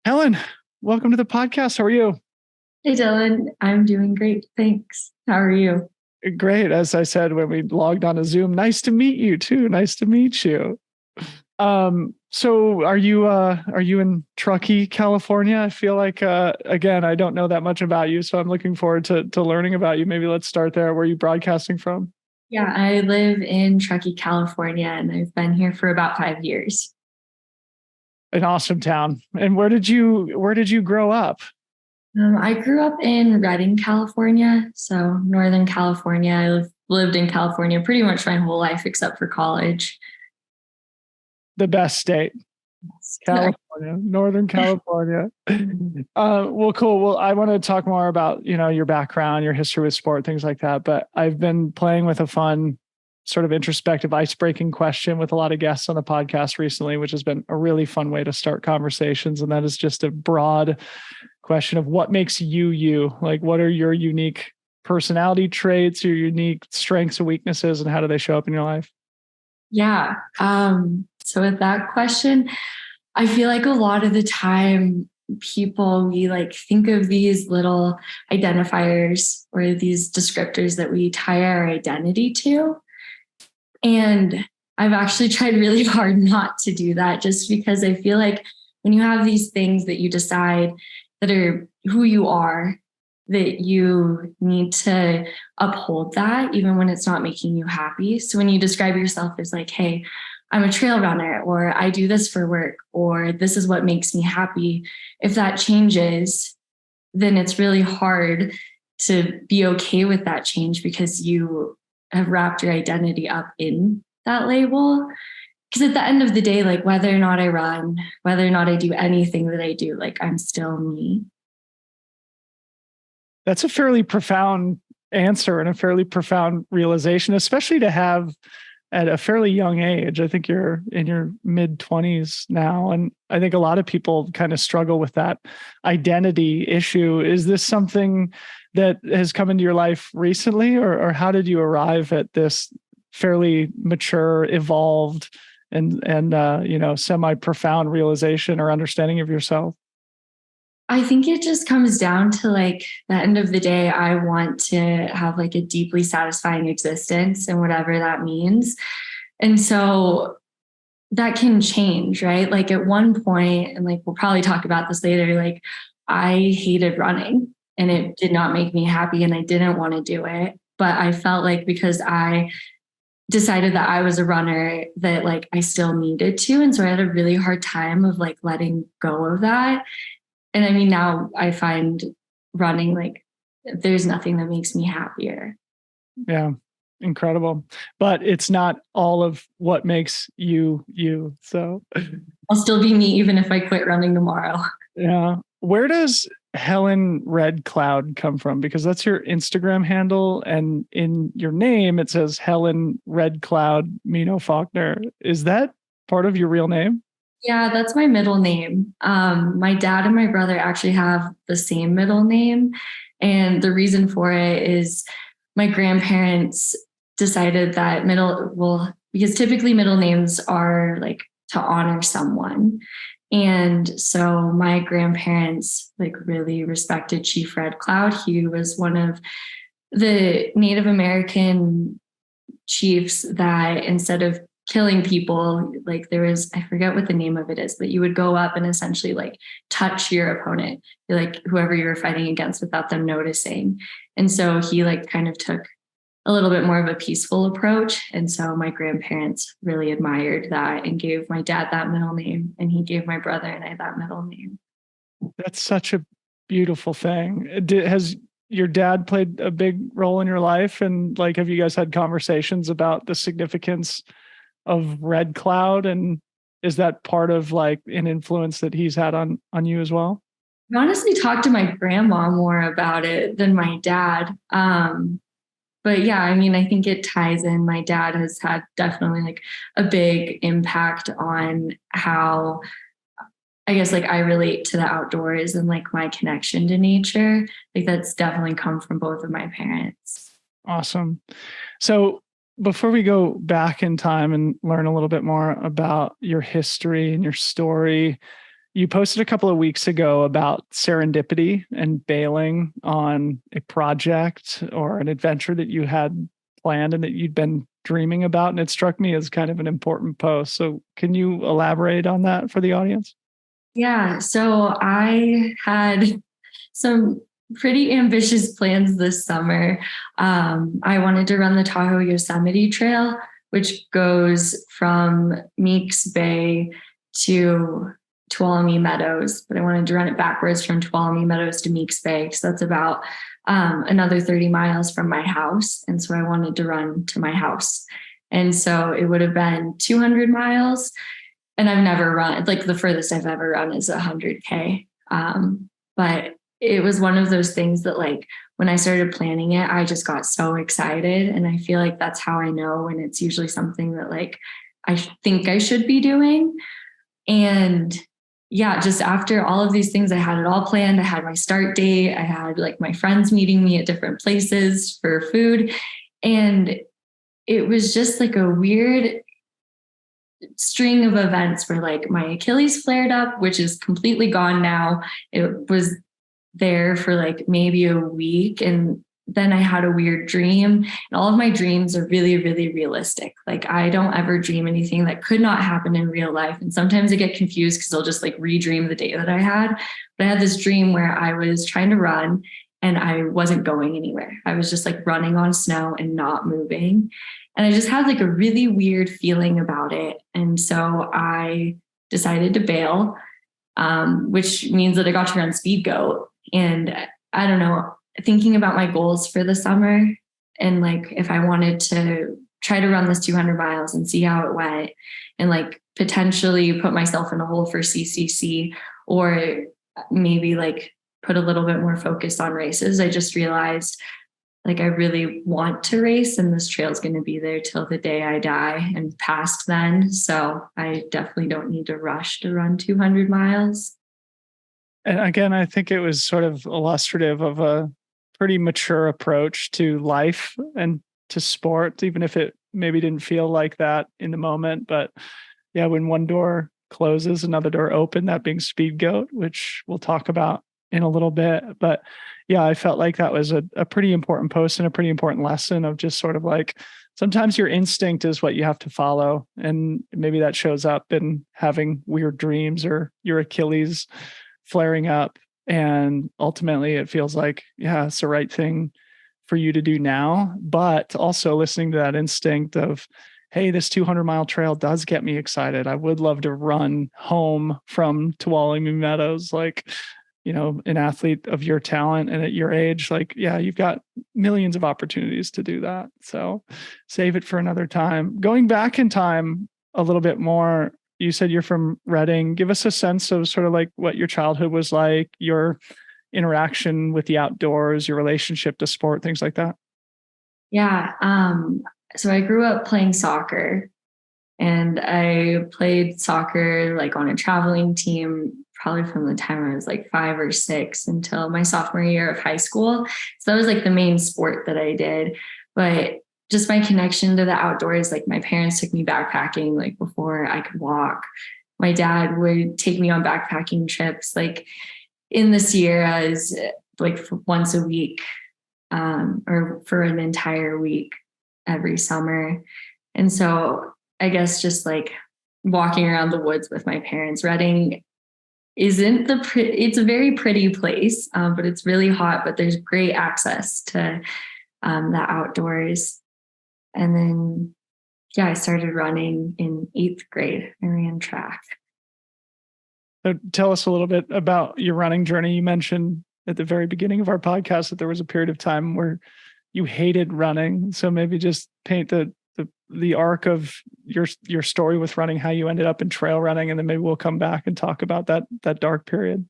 Helen, welcome to the podcast. How are you? Hey Dylan, I'm doing great. Thanks. How are you? Great. As I said when we logged on a Zoom, nice to meet you too. Nice to meet you. So are you in Truckee, California? I feel like again, I don't know that much about you, so I'm looking forward to learning about you. Maybe let's start there. Where are you broadcasting from? Yeah, I live in Truckee, California, and I've been here for about 5 years. An awesome town. And where did you grow up? I grew up in Redding, California, so Northern California. I've lived in California pretty much my whole life except for college. The best state. California, Northern California. Well, cool. Well, I want to talk more about, your background, your history with sport, things like that. But I've been playing with a fun sort of introspective ice-breaking question with a lot of guests on the podcast recently, which has been a really fun way to start conversations. And that is just a broad question of what makes you, you. Like, what are your unique personality traits, your unique strengths and weaknesses, and how do they show up in your life? Yeah. So with that question, I feel like a lot of the time we like think of these little identifiers or these descriptors that we tie our identity to. And I've actually tried really hard not to do that, just because I feel like when you have these things that you decide that are who you are, that you need to uphold that even when it's not making you happy. So when you describe yourself as like, hey, I'm a trail runner, or I do this for work, or this is what makes me happy, if that changes, then it's really hard to be okay with that change because you have wrapped your identity up in that label. Because at the end of the day, like whether or not I run, whether or not I do anything that I do, like I'm still me. That's a fairly profound answer and a fairly profound realization, especially to have at a fairly young age. I think you're in your mid 20s now. And I think a lot of people kind of struggle with that identity issue. Is this something that has come into your life recently, or how did you arrive at this fairly mature, evolved, and semi-profound realization or understanding of yourself? I think it just comes down to like the end of the day, I want to have like a deeply satisfying existence and whatever that means. And so that can change, right? Like at one point, and like we'll probably talk about this later, like I hated running and it did not make me happy and I didn't want to do it. But I felt like because I decided that I was a runner that like I still needed to. And so I had a really hard time of like letting go of that. And I mean, now I find running like there's nothing that makes me happier. Yeah. Incredible. But it's not all of what makes you, you. So I'll still be me even if I quit running tomorrow. yeah. Where does Helen Red Cloud come from? Because that's your Instagram handle. And in your name, it says Helen Red Cloud Mino Faukner. Is that part of your real name? Yeah, that's my middle name. My dad and my brother actually have the same middle name. And the reason for it is my grandparents decided that because typically middle names are like to honor someone. And so my grandparents like really respected Chief Red Cloud. He was one of the Native American chiefs that instead of killing people, like there was, I forget what the name of it is, but you would go up and essentially like touch your opponent, like whoever you were fighting against without them noticing. And so he like kind of took a little bit more of a peaceful approach. And so my grandparents really admired that and gave my dad that middle name, and he gave my brother and I that middle name. That's such a beautiful thing. Has your dad played a big role in your life? And like, have you guys had conversations about the significance of Red Cloud? And is that part of like an influence that he's had on you as well? I honestly talked to my grandma more about it than my dad. But yeah, I mean, I think it ties in. My dad has had definitely like a big impact on how I guess like I relate to the outdoors and like my connection to nature. Like that's definitely come from both of my parents. Awesome. So before we go back in time and learn a little bit more about your history and your story, You posted a couple of weeks ago about serendipity and bailing on a project or an adventure that you had planned and that you'd been dreaming about. And it struck me as kind of an important post. So can you elaborate on that for the audience? Yeah. So I had some pretty ambitious plans this summer. I wanted to run the Tahoe Yosemite Trail, which goes from Meeks Bay to Tuolumne Meadows, but I wanted to run it backwards from Tuolumne Meadows to Meeks Bay. So that's about another 30 miles from my house. And so I wanted to run to my house. And so it would have been 200 miles. And I've never run, like the furthest I've ever run is 100K. But it was one of those things that like when I started planning it, I just got so excited. And I feel like that's how I know when it's usually something that like I think I should be doing. And yeah, just after all of these things, I had it all planned. I had my start date. I had like my friends meeting me at different places for food. And it was just like a weird string of events where like my Achilles flared up, which is completely gone now. It was there for like maybe a week. And then I had a weird dream, and all of my dreams are really, really realistic. Like I don't ever dream anything that could not happen in real life. And sometimes I get confused because I'll just like redream the day that I had. But I had this dream where I was trying to run and I wasn't going anywhere. I was just like running on snow and not moving. And I just had like a really weird feeling about it. And so I decided to bail, which means that I got to run Speedgoat. And I don't know, thinking about my goals for the summer and like if I wanted to try to run this 200 miles and see how it went and like potentially put myself in a hole for CCC or maybe like put a little bit more focus on races, I just realized like I really want to race and this trail is going to be there till the day I die and past then. So I definitely don't need to rush to run 200 miles. And again, I think it was sort of illustrative of a pretty mature approach to life and to sport, even if it maybe didn't feel like that in the moment. But yeah, when one door closes, another door open, that being Speedgoat, which we'll talk about in a little bit. But yeah, I felt like that was a pretty important post and a pretty important lesson of just sort of like, sometimes your instinct is what you have to follow. And maybe that shows up in having weird dreams or your Achilles flaring up. And ultimately it feels like, yeah, it's the right thing for you to do now. But also listening to that instinct of, hey, this 200-mile trail does get me excited. I would love to run home from Tuolumne Meadows. Like, you know, an athlete of your talent and at your age, like, yeah, you've got millions of opportunities to do that. So save it for another time. Going back in time a little bit more, you said you're from Reading. Give us a sense of sort of like what your childhood was like, your interaction with the outdoors, your relationship to sport, things like that. Yeah. So I grew up playing soccer and I played soccer like on a traveling team, probably from the time I was like 5 or 6 until my sophomore year of high school. So that was like the main sport that I did. But just my connection to the outdoors, like my parents took me backpacking like before I could walk. My dad would take me on backpacking trips like in the Sierras, like once a week, or for an entire week every summer. And so I guess just like walking around the woods with my parents. Reading isn't it's a very pretty place, but it's really hot, but there's great access to the outdoors. And then, yeah, I started running in 8th grade. I ran track. So tell us a little bit about your running journey. You mentioned at the very beginning of our podcast that there was a period of time where you hated running. So maybe just paint the arc of your story with running, how you ended up in trail running, and then maybe we'll come back and talk about that dark period.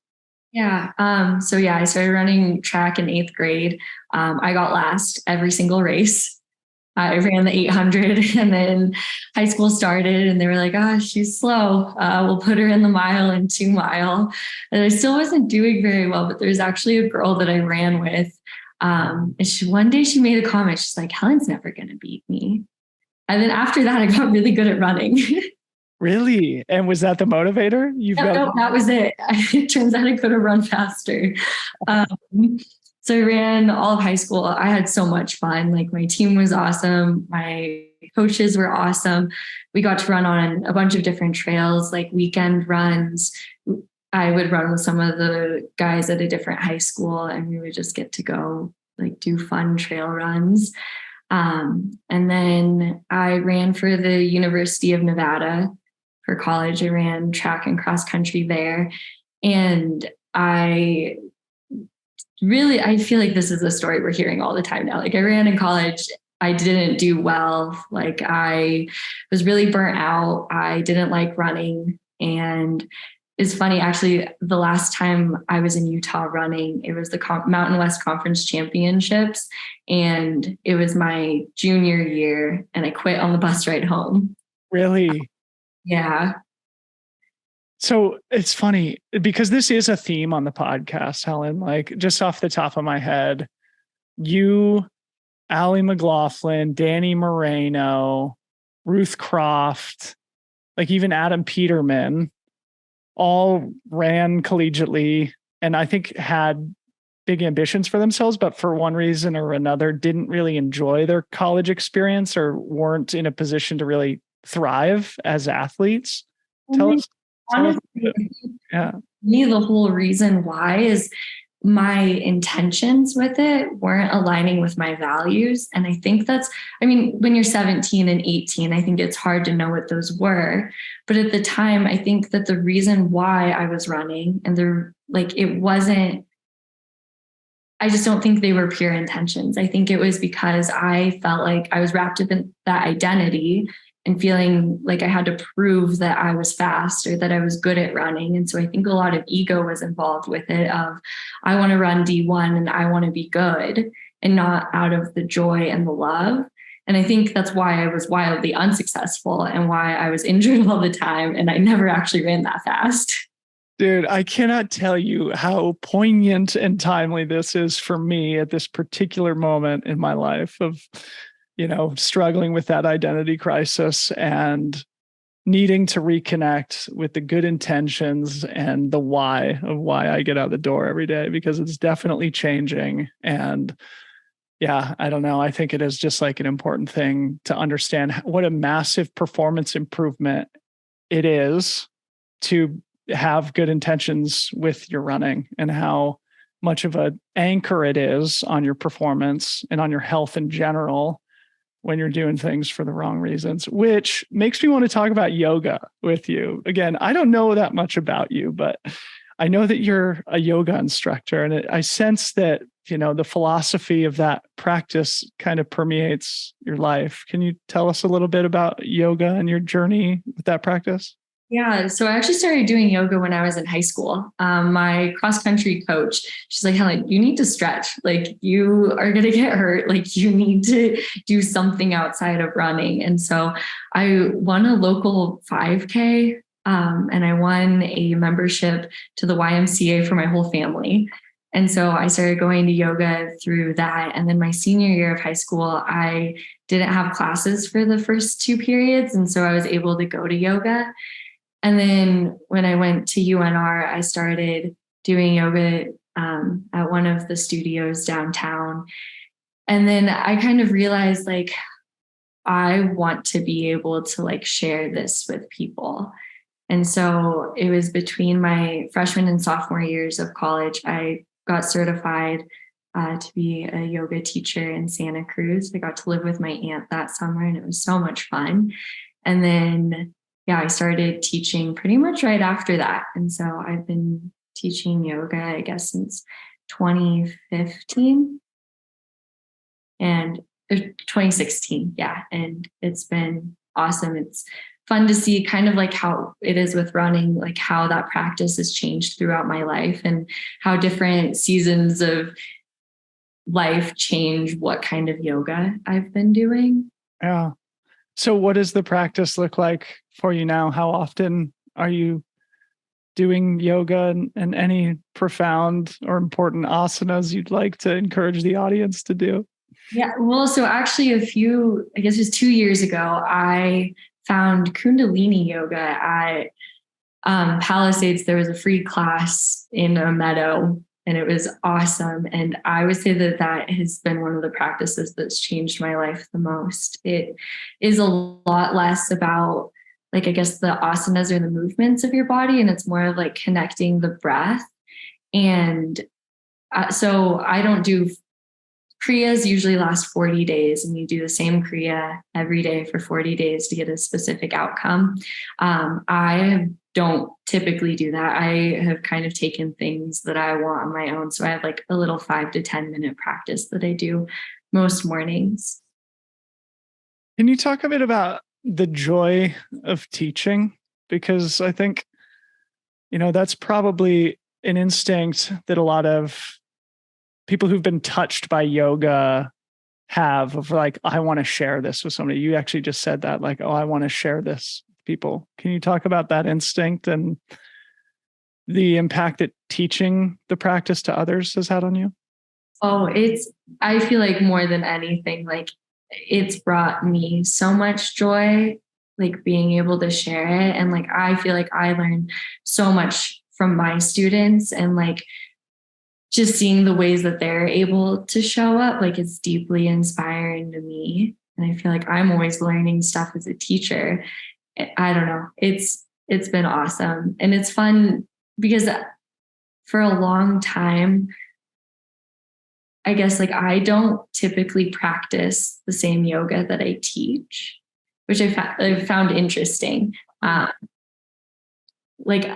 Yeah. So yeah, I started running track in 8th grade. I got last every single race. I ran the 800 and then high school started and they were like, she's slow. We'll put her in the mile and 2 mile. And I still wasn't doing very well, but there's actually a girl that I ran with. And one day she made a comment. She's like, Helen's never going to beat me. And then after that, I got really good at running. Really? And was that the motivator? No, that was it. It turns out I could have run faster. So I ran all of high school. I had so much fun. Like my team was awesome. My coaches were awesome. We got to run on a bunch of different trails, like weekend runs. I would run with some of the guys at a different high school, and we would just get to go like do fun trail runs. And then I ran for the University of Nevada for college. I ran track and cross country there. And I feel like this is a story we're hearing all the time now. Like I ran in college. I didn't do well. Like I was really burnt out. I didn't like running. And it's funny, actually, the last time I was in Utah running, it was the Mountain West Conference Championships. And it was my junior year, and I quit on the bus ride home. Really? Yeah. So it's funny because this is a theme on the podcast, Helen. Like just off the top of my head, you, Allie McLaughlin, Danny Moreno, Ruth Croft, like even Adam Peterman, all ran collegiately and I think had big ambitions for themselves, but for one reason or another, didn't really enjoy their college experience or weren't in a position to really thrive as athletes. Honestly, yeah. Me, the whole reason why is my intentions with it weren't aligning with my values. And I think when you're 17 and 18, I think it's hard to know what those were. But at the time, I think that the reason why I was running I just don't think they were pure intentions. I think it was because I felt like I was wrapped up in that identity and feeling like I had to prove that I was fast or that I was good at running. And so I think a lot of ego was involved with it of, I want to run D1 and I want to be good, and not out of the joy and the love. And I think that's why I was wildly unsuccessful and why I was injured all the time. And I never actually ran that fast. Dude, I cannot tell you how poignant and timely this is for me at this particular moment in my life of, struggling with that identity crisis and needing to reconnect with the good intentions and the why of why I get out the door every day, because it's definitely changing. And yeah, I don't know. I think it is just like an important thing to understand what a massive performance improvement it is to have good intentions with your running, and how much of an anchor it is on your performance and on your health in general when you're doing things for the wrong reasons, which makes me want to talk about yoga with you. Again, I don't know that much about you, but I know that you're a yoga instructor, and I sense that, the philosophy of that practice kind of permeates your life. Can you tell us a little bit about yoga and your journey with that practice? Yeah. So I actually started doing yoga when I was in high school. My cross-country coach, she's like, Helen, you need to stretch. Like you are going to get hurt. Like you need to do something outside of running. And so I won a local 5K and I won a membership to the YMCA for my whole family. And so I started going to yoga through that. And then my senior year of high school, I didn't have classes for the first 2 periods. And so I was able to go to yoga. And then when I went to UNR, I started doing yoga at one of the studios downtown. And then I kind of realized like, I want to be able to like share this with people. And so it was between my freshman and sophomore years of college, I got certified to be a yoga teacher in Santa Cruz. I got to live with my aunt that summer, and it was so much fun. And then I started teaching pretty much right after that. And so I've been teaching yoga, I guess, since 2015 and 2016. Yeah. And it's been awesome. It's fun to see kind of like how it is with running, like how that practice has changed throughout my life and how different seasons of life change what kind of yoga I've been doing. Yeah. So what does the practice look like for you now? How often are you doing yoga, and any profound or important asanas you'd like to encourage the audience to do? Yeah, well, so actually I guess it was 2 years ago, I found Kundalini Yoga at Palisades. There was a free class in a meadow, and it was awesome. And I would say that that has been one of the practices that's changed my life the most. It is a lot less about, like, I guess the asanas or the movements of your body, and it's more of like connecting the breath. And so I don't do Kriyas, usually last 40 days, and you do the same Kriya every day for 40 days to get a specific outcome. I don't typically do that. I have kind of taken things that I want on my own. So I have like a little 5 to 10 minute practice that I do most mornings. Can you talk a bit about the joy of teaching? Because I think, that's probably an instinct that a lot of people who've been touched by yoga have, of like, I want to share this with somebody. You actually just said that, like, oh, I want to share this with people. Can you talk about that instinct and the impact that teaching the practice to others has had on you? Oh, I feel like more than anything, like, it's brought me so much joy, like being able to share it. And like, I feel like I learn so much from my students, and like just seeing the ways that they're able to show up, like, it's deeply inspiring to me. And I feel like I'm always learning stuff as a teacher. I don't know. It's been awesome. And it's fun because for a long time, I guess, like, I don't typically practice the same yoga that I teach, which I found interesting. Like,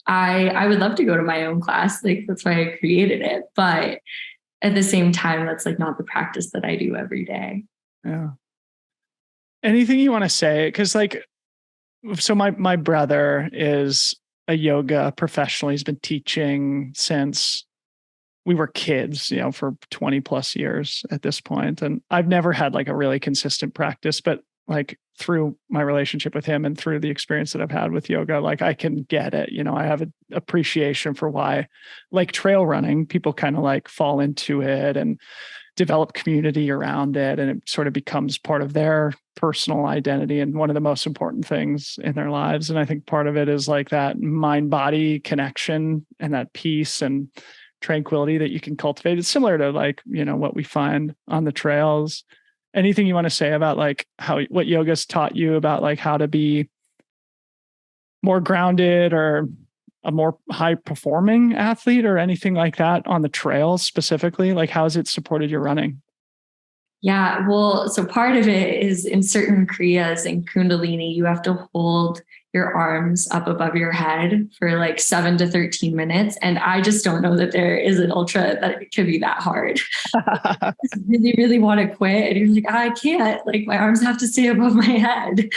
I would love to go to my own class. Like, that's why I created it. But at the same time, that's like not the practice that I do every day. Yeah. Anything you want to say? Because like, so my brother is a yoga professional. He's been teaching since we were kids, for 20 plus years at this point. And I've never had like a really consistent practice, but like through my relationship with him and through the experience that I've had with yoga, like I can get it. I have an appreciation for why, like trail running, people kind of like fall into it and develop community around it. And it sort of becomes part of their personal identity and one of the most important things in their lives. And I think part of it is like that mind-body connection and that peace and tranquility that you can cultivate. It's similar to like, what we find on the trails. Anything you want to say about like what yoga's taught you about like how to be more grounded or a more high performing athlete or anything like that on the trails specifically? Like, how has it supported your running? Yeah, well, so part of it is in certain Kriyas in Kundalini, you have to hold your arms up above your head for like 7 to 13 minutes. And I just don't know that there is an ultra that it could be that hard. I really, really want to quit. And you're like, I can't, like, my arms have to stay above my head.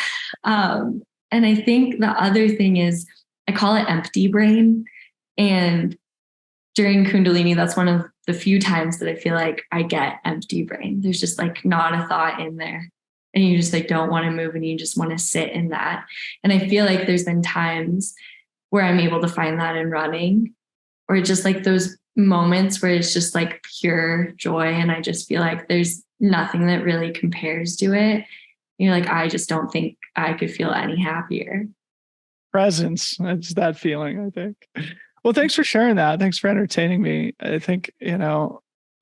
And I think the other thing is, I call it empty brain. And during Kundalini, that's one of the few times that I feel like I get empty brain. There's just like not a thought in there. And you just like don't want to move and you just want to sit in that. And I feel like there's been times where I'm able to find that in running, or just like those moments where it's just like pure joy. And I just feel like there's nothing that really compares to it. You're like, I just don't think I could feel any happier. Presence. It's that feeling, I think. Well, thanks for sharing that. Thanks for entertaining me. I think,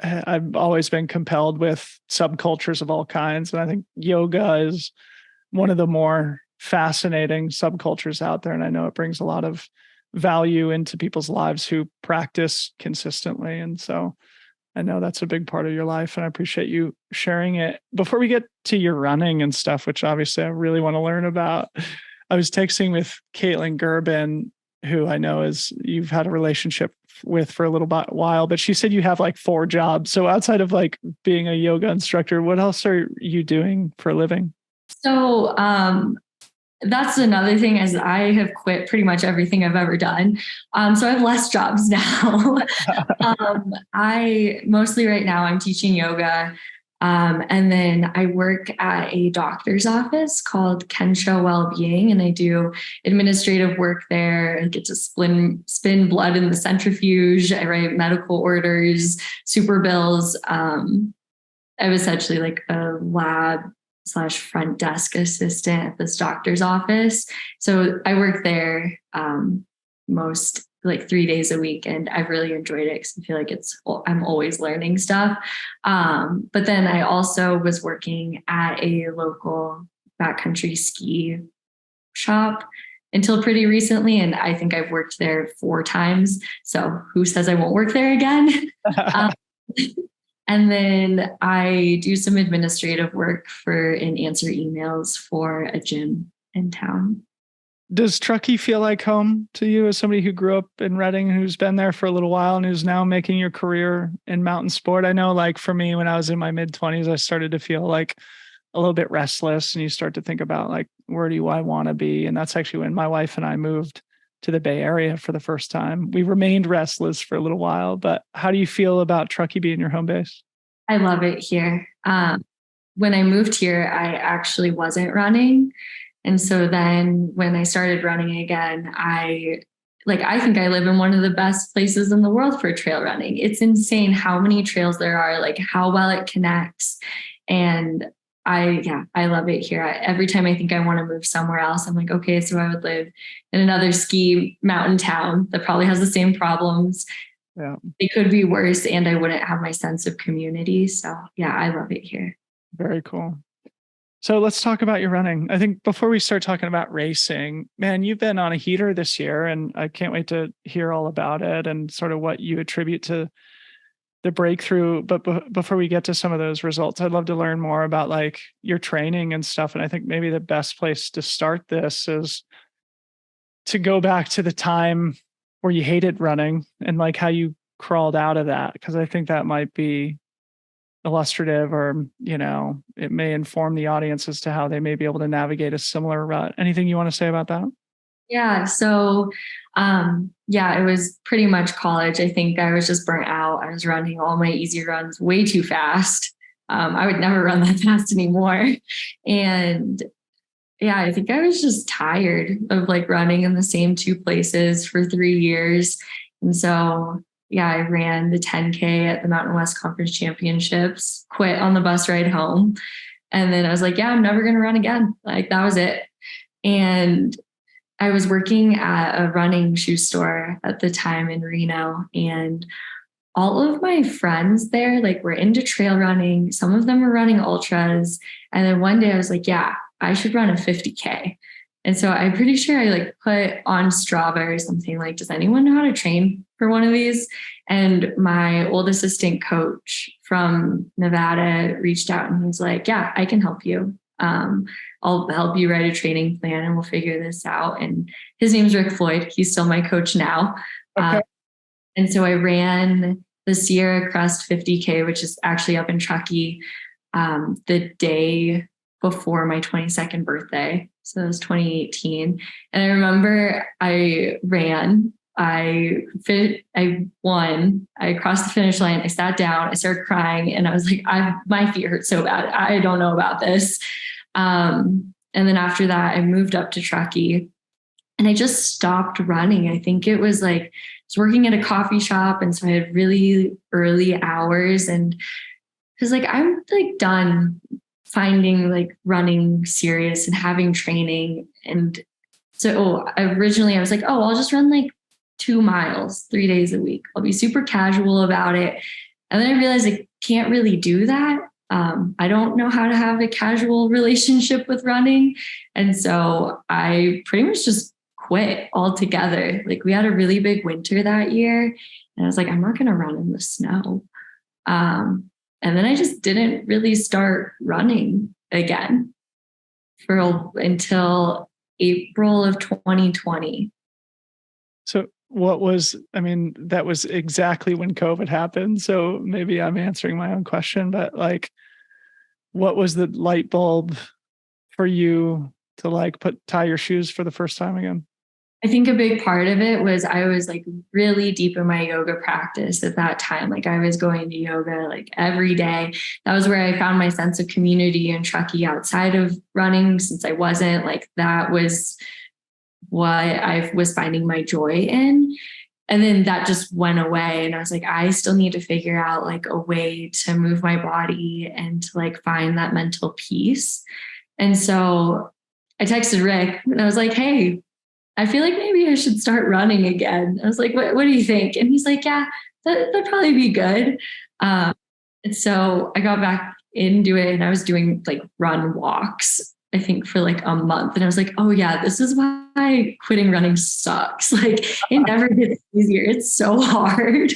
I've always been compelled with subcultures of all kinds. And I think yoga is one of the more fascinating subcultures out there. And I know it brings a lot of value into people's lives who practice consistently. And so I know that's a big part of your life, and I appreciate you sharing it. Before we get to your running and stuff, which obviously I really want to learn about, I was texting with Caitlin Gerben, who I know you've had a relationship with for a little while, but she said you have like 4 jobs. So outside of like being a yoga instructor, what else are you doing for a living? So that's another thing, is I have quit pretty much everything I've ever done. So I have less jobs now. I mostly right now I'm teaching yoga. And then I work at a doctor's office called Kensho Wellbeing, and I do administrative work there. I get to spin blood in the centrifuge. I write medical orders, super bills. I'm essentially like a lab slash front desk assistant at this doctor's office. So I work there most like 3 days a week, and I've really enjoyed it because I feel like I'm always learning stuff. But then I also was working at a local backcountry ski shop until pretty recently. And I think I've worked there 4 times. So who says I won't work there again? And then I do some administrative work and answer emails for a gym in town. Does Truckee feel like home to you as somebody who grew up in Redding, who's been there for a little while and who's now making your career in mountain sport? I know, like for me, when I was in my mid-20s, I started to feel like a little bit restless, and you start to think about like, where do I want to be? And that's actually when my wife and I moved to the Bay Area for the first time. We remained restless for a little while, but how do you feel about Truckee being your home base? I love it here. When I moved here, I actually wasn't running. And so then when I started running again, I think I live in one of the best places in the world for trail running. It's insane how many trails there are, like how well it connects. And I love it here. Every time I think I want to move somewhere else, I'm like, okay, so I would live in another ski mountain town that probably has the same problems. Yeah. It could be worse, and I wouldn't have my sense of community. So yeah, I love it here. Very cool. So let's talk about your running. I think before we start talking about racing, man, you've been on a heater this year, and I can't wait to hear all about it and sort of what you attribute to the breakthrough. But before we get to some of those results, I'd love to learn more about like your training and stuff. And I think maybe the best place to start this is to go back to the time where you hated running and like how you crawled out of that. Because I think that might be illustrative, or, you know, it may inform the audience as to how they may be able to navigate a similar rut. Anything you want to say about that? Yeah. So, it was pretty much college. I think I was just burnt out. I was running all my easy runs way too fast. I would never run that fast anymore. And yeah, I think I was just tired of like running in the same 2 places for 3 years. And so, yeah, I ran the 10K at the Mountain West Conference Championships, quit on the bus ride home. And then I was like, yeah, I'm never going to run again. Like that was it. And I was working at a running shoe store at the time in Reno, and all of my friends there, like, were into trail running. Some of them were running ultras. And then one day I was like, yeah, I should run a 50K. And so I'm pretty sure I like put on Strava or something like, does anyone know how to train for one of these? And my old assistant coach from Nevada reached out and he was like, yeah, I can help you. I'll help you write a training plan and we'll figure this out. And his name's Rick Floyd. He's still my coach now. Okay. And so I ran the Sierra Crest 50K, which is actually up in Truckee, the day before my 22nd birthday. So it was 2018. And I remember I ran, I won, I crossed the finish line, I sat down, I started crying, and I was like, my feet hurt so bad. I don't know about this. And then after that, I moved up to Truckee and I just stopped running. I think it was like, I was working at a coffee shop. And so I had really early hours, and because like, I'm like done finding like running serious and having training. And so originally I was like, I'll just run like 2 miles 3 days a week. I'll be super casual about it. And then I realized I can't really do that. I don't know how to have a casual relationship with running. And so I pretty much just quit altogether. Like we had a really big winter that year, and I was like, I'm not going to run in the snow. And then I just didn't really start running again until April of 2020. So that was exactly when COVID happened. So maybe I'm answering my own question, but like, what was the light bulb for you to like tie your shoes for the first time again? I think a big part of it was I was like really deep in my yoga practice at that time. Like I was going to yoga like every day. That was where I found my sense of community in Truckee outside of running, since I wasn't. Like that was what I was finding my joy in. And then that just went away. And I was like, I still need to figure out like a way to move my body and to like find that mental peace. And so I texted Rick and I was like, hey, I feel like maybe I should start running again. I was like, what do you think? And he's like, yeah, that'd probably be good. And so I got back into it and I was doing like run walks, I think for like a month. And I was like, oh yeah, this is why quitting running sucks. Like it never gets easier. It's so hard.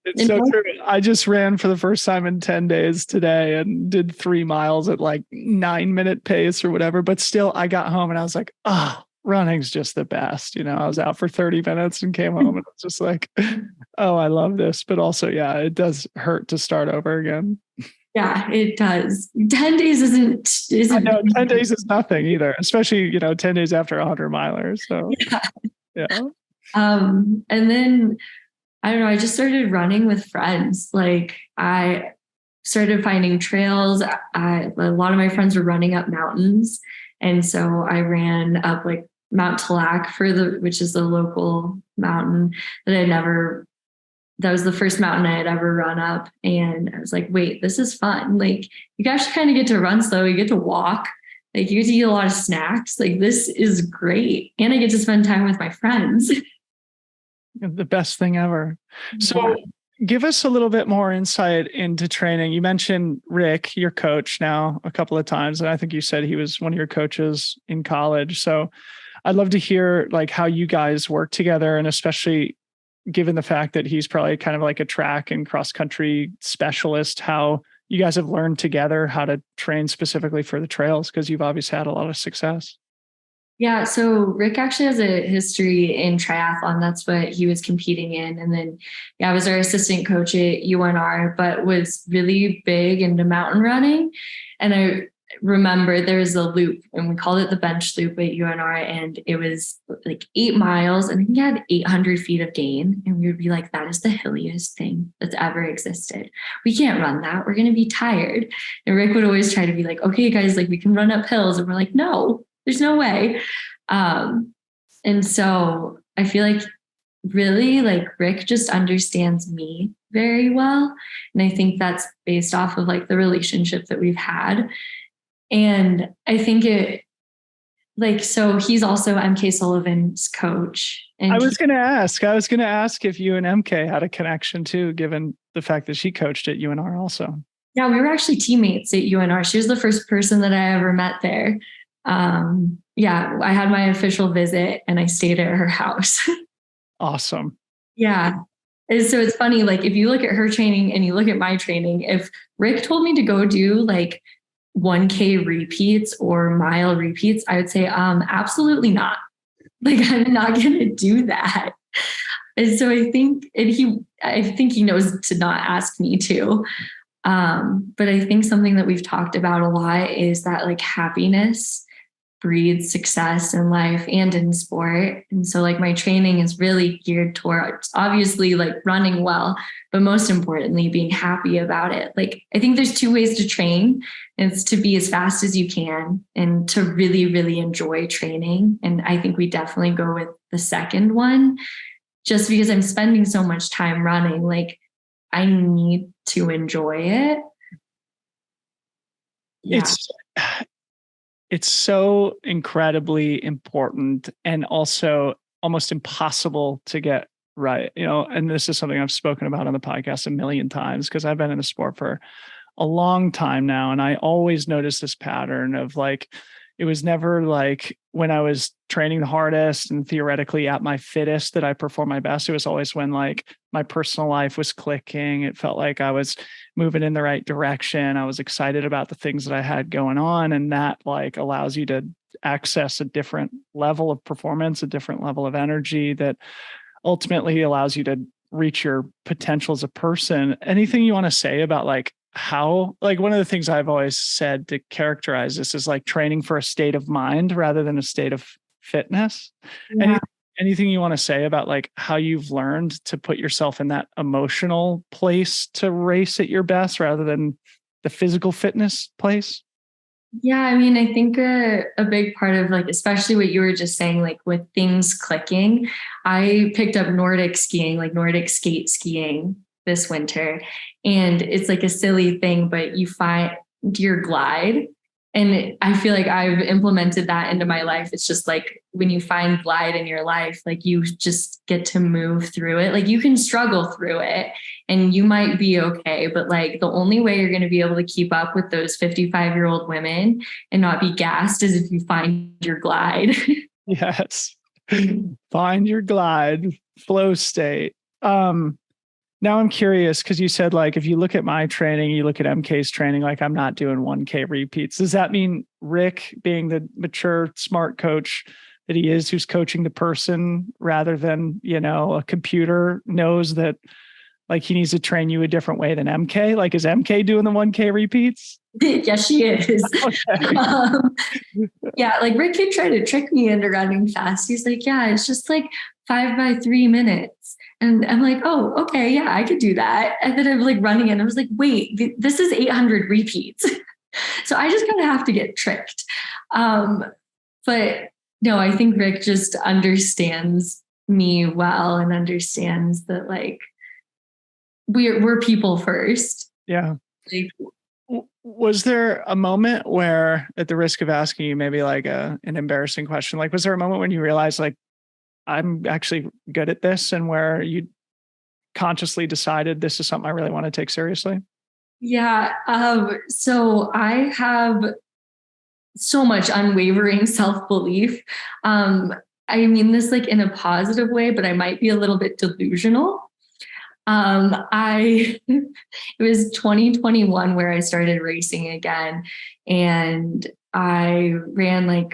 It's so true. I just ran for the first time in 10 days today and did 3 miles at like 9-minute pace or whatever. But still I got home and I was like, oh, running's just the best. You know, I was out for 30 minutes and came home and I was just like, oh, I love this. But also, yeah, it does hurt to start over again. Yeah, it does. 10 days isn't I know 10 days is nothing either, especially, 10 days after a 100-miler. So yeah. And then I don't know, I just started running with friends. Like I started finding trails. A lot of my friends were running up mountains. And so I ran up like Mount Talac which is the local mountain that was the first mountain I had ever run up. And I was like, wait, this is fun. Like you actually kind of get to run slow. You get to walk, like you get to eat a lot of snacks. Like this is great. And I get to spend time with my friends. The best thing ever. So give us a little bit more insight into training. You mentioned Rick, your coach now a couple of times. And I think you said he was one of your coaches in college. So I'd love to hear like how you guys work together, and especially given the fact that he's probably kind of like a track and cross country specialist, how you guys have learned together how to train specifically for the trails, because you've obviously had a lot of success. Yeah. So Rick actually has a history in triathlon. That's what he was competing in. And then, I was our assistant coach at UNR, but was really big into mountain running. And I remember there was a loop and we called it the bench loop at UNR, and it was like 8 miles and he had 800 feet of gain. And we would be like, that is the hilliest thing that's ever existed. We can't run that. We're going to be tired. And Rick would always try to be like, okay, guys, like we can run up hills. And we're like, no, there's no way. And so I feel like really like Rick just understands me very well. And I think that's based off of like the relationship that we've had. And I think so he's also MK Sullivan's coach. And I was going to ask if you and MK had a connection too, given the fact that she coached at UNR also. Yeah, we were actually teammates at UNR. She was the first person that I ever met there. I had my official visit and I stayed at her house. Awesome. Yeah. And so it's funny, like if you look at her training and you look at my training, if Rick told me to go do like 1K repeats or mile repeats, I would say, absolutely not. Like, I'm not going to do that. And so I think he knows to not ask me to. But I think something that we've talked about a lot is that like happiness breeds success in life and in sport. And so like my training is really geared towards obviously like running well, but most importantly, being happy about it. Like I think there's 2 ways to train. It's to be as fast as you can and to really, really enjoy training. And I think we definitely go with the second one, just because I'm spending so much time running. Like I need to enjoy it. Yeah. It's so incredibly important and also almost impossible to get right. And this is something I've spoken about on the podcast a million times because I've been in the sport for a long time now. And I always noticed this pattern of like, it was never like when I was training the hardest and theoretically at my fittest that I performed my best. It was always when like my personal life was clicking. It felt like I was moving in the right direction. I was excited about the things that I had going on. And that like allows you to access a different level of performance, a different level of energy that ultimately allows you to reach your potential as a person. Anything you want to say about like how, like one of the things I've always said to characterize this is like training for a state of mind rather than a state of fitness. Yeah. Anything you want to say about like how you've learned to put yourself in that emotional place to race at your best rather than the physical fitness place? Yeah, I mean, I think a big part of like, especially what you were just saying, like with things clicking, I picked up Nordic skiing, like Nordic skate skiing this winter. And it's like a silly thing, but you find your glide. And I feel like I've implemented that into my life. It's just like when you find glide in your life, like you just get to move through it. Like you can struggle through it and you might be okay, but like the only way you're going to be able to keep up with those 55-year-old women and not be gassed is if you find your glide. Yes. Find your glide flow state. Now I'm curious because you said like if you look at my training, you look at MK's training, like I'm not doing 1K repeats. Does that mean Rick, being the mature, smart coach that he is, who's coaching the person rather than, a computer, knows that like he needs to train you a different way than MK? Like is MK doing the 1K repeats? Yes, she is. Okay. Yeah, like Rick could try to trick me into running fast. He's like, yeah, it's just like 5 by 3 minutes. And I'm like, oh, okay, yeah, I could do that. And then I'm like running and I was like, wait, this is 800 repeats. So I just kind of have to get tricked. But no, I think Rick just understands me well and understands that like we're people first. Yeah. Like, was there a moment where, at the risk of asking you maybe like an embarrassing question, like was there a moment when you realized like I'm actually good at this, and where you consciously decided this is something I really want to take seriously? yeah. So I have so much unwavering self-belief. I mean this like in a positive way, but I might be a little bit delusional. It was 2021 where I started racing again, and I'd run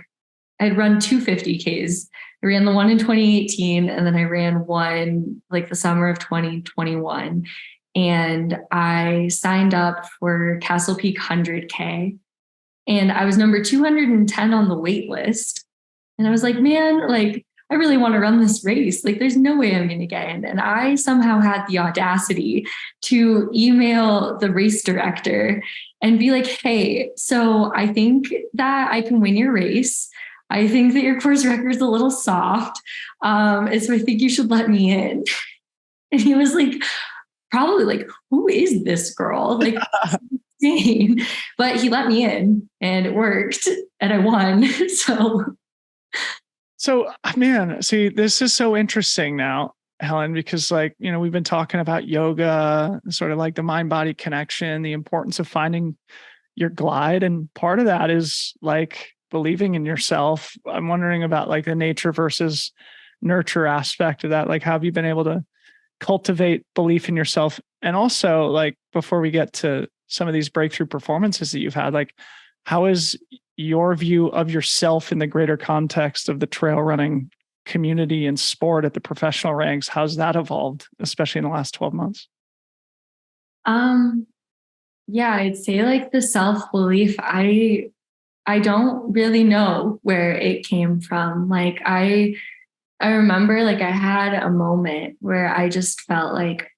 250Ks. I ran the one in 2018, and then I ran one like the summer of 2021. And I signed up for Castle Peak 100K, and I was number 210 on the wait list. And I was like, man, like, I really want to run this race. Like, there's no way I'm going to get in. And I somehow had the audacity to email the race director and be like, hey, so I think that I can win your race. I think that your course record's a little soft. And so I think you should let me in. And he was like, probably like, who is this girl? Like, insane. But he let me in and it worked and I won. So, man, see, this is so interesting now, Helen, because like, we've been talking about yoga, sort of like the mind-body connection, the importance of finding your glide. And part of that is like believing in yourself. I'm wondering about like the nature versus nurture aspect of that. Like, how have you been able to cultivate belief in yourself? And also, like, before we get to some of these breakthrough performances that you've had, like, how is your view of yourself in the greater context of the trail running community and sport at the professional ranks? How's that evolved, especially in the last 12 months? Yeah, I'd say like the self-belief, I don't really know where it came from. Like I remember like I had a moment where I just felt like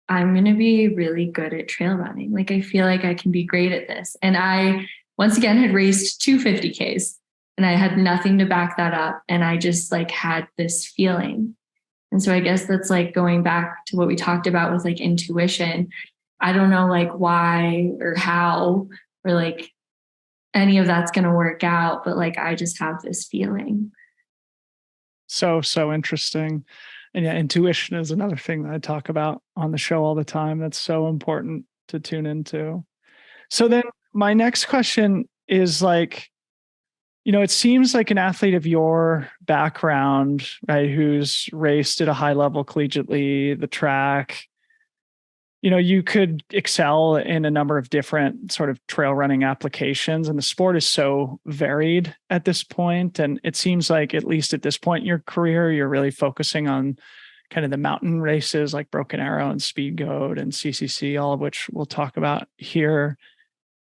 I'm going to be really good at trail running. Like I feel like I can be great at this. And I once again had raced 250Ks and I had nothing to back that up. And I just like had this feeling. And so I guess that's like going back to what we talked about with like intuition. I don't know like why or how or like any of that's going to work out, but like I just have this feeling. So interesting. And yeah, intuition is another thing that I talk about on the show all the time. That's so important to tune into. So then my next question is like, it seems like an athlete of your background, right, who's raced at a high level collegiately, the track, you could excel in a number of different sort of trail running applications, and the sport is so varied at this point. And it seems like, at least at this point in your career, you're really focusing on kind of the mountain races like Broken Arrow and Speedgoat and CCC, all of which we'll talk about here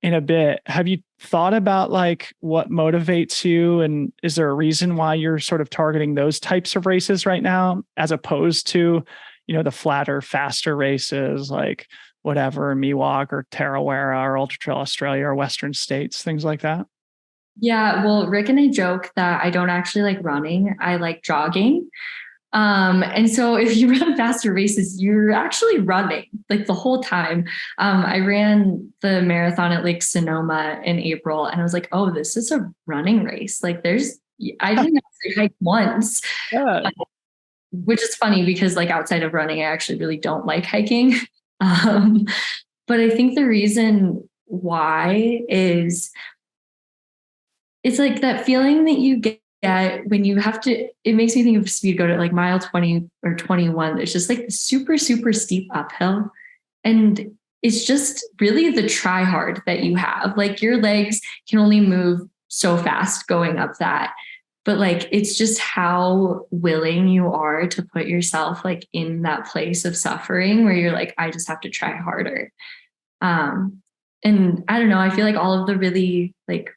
in a bit. Have you thought about like what motivates you? And is there a reason why you're sort of targeting those types of races right now, as opposed to, the flatter, faster races like whatever, Miwok or Tarawera or Ultra Trail Australia or Western States, things like that? Yeah, well, Rick and I joke that I don't actually like running. I like jogging. And so if you run faster races, you're actually running like the whole time. I ran the marathon at Lake Sonoma in April, and I was like, oh, this is a running race. Like I didn't actually hike once, Yeah. which is funny because like outside of running, I actually really don't like hiking. Um, but I think the reason why is it's like that feeling that you get when you have to, it makes me think of Speedgoat at like mile 20 or 21. It's just like the super, super steep uphill. And it's just really the try hard that you have. Like your legs can only move so fast going up that. But like, it's just how willing you are to put yourself like in that place of suffering where you're like, I just have to try harder. And I don't know, I feel like all of the really like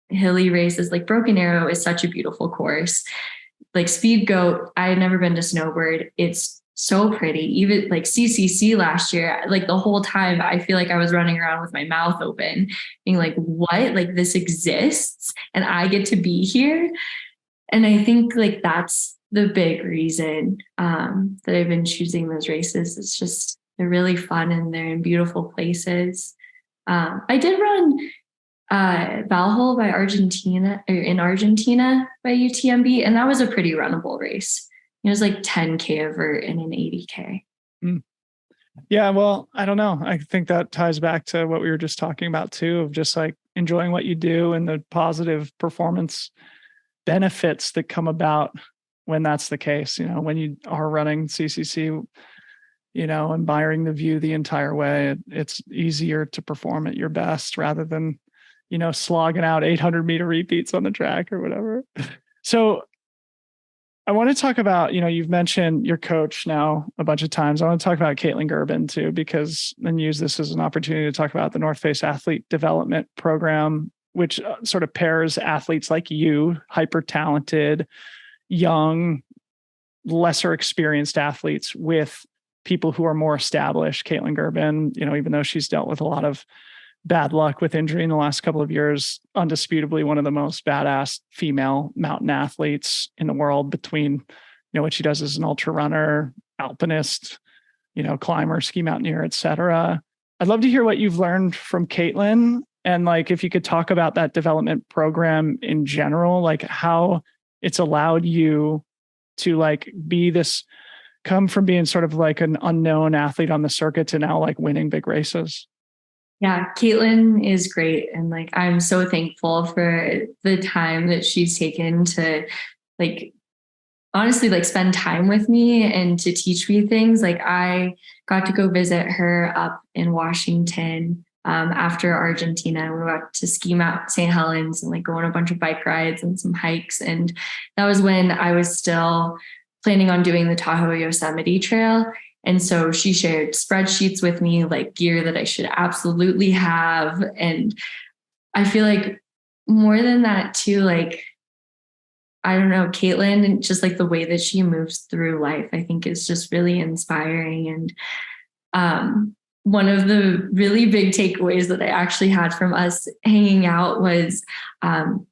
hilly races, like Broken Arrow is such a beautiful course. Like Speedgoat, I had never been to snowboard. It's so pretty. Even like CCC last year, like the whole time I feel like I was running around with my mouth open being like, what? Like this exists and I get to be here. And I think like that's the big reason that I've been choosing those races. It's just, they're really fun and they're in beautiful places. I did run Vaholl by Argentina, or in Argentina by UTMB, and that was a pretty runnable race. It was like 10K a vert and an 80K. Yeah, well, I don't know. I think that ties back to what we were just talking about too, of just like enjoying what you do and the positive performance benefits that come about when that's the case. You know, when you are running CCC, you know, admiring the view the entire way, it's easier to perform at your best rather than, you know, slogging out 800-meter repeats on the track or whatever. So I want to talk about, you know, you've mentioned your coach now a bunch of times. I want to talk about Caitlin Gerben too, because then use this as an opportunity to talk about the North Face Athlete Development Program, which sort of pairs athletes like you, hyper talented, young, lesser experienced athletes with people who are more established. Caitlin Gerben, you know, even though she's dealt with a lot of bad luck with injury in the last couple of years, undisputably one of the most badass female mountain athletes in the world, between, you know, what she does as an ultra runner, alpinist, you know, climber, ski mountaineer, etc. I'd love to hear what you've learned from Caitlin, and like if you could talk about that development program in general, like how it's allowed you to like be this, come from being sort of like an unknown athlete on the circuit to now like winning big races. Yeah, Caitlin is great. And like, I'm so thankful for the time that she's taken to like, honestly, like spend time with me and to teach me things. Like I got to go visit her up in Washington after Argentina. We went to ski Mount St. Helens and like go on a bunch of bike rides and some hikes. And that was when I was still planning on doing the Tahoe Yosemite Trail. And so she shared spreadsheets with me, like gear that I should absolutely have. And I feel like more than that too, like, I don't know, Caitlin, and just like the way that she moves through life, I think is just really inspiring. And one of the really big takeaways that I actually had from us hanging out was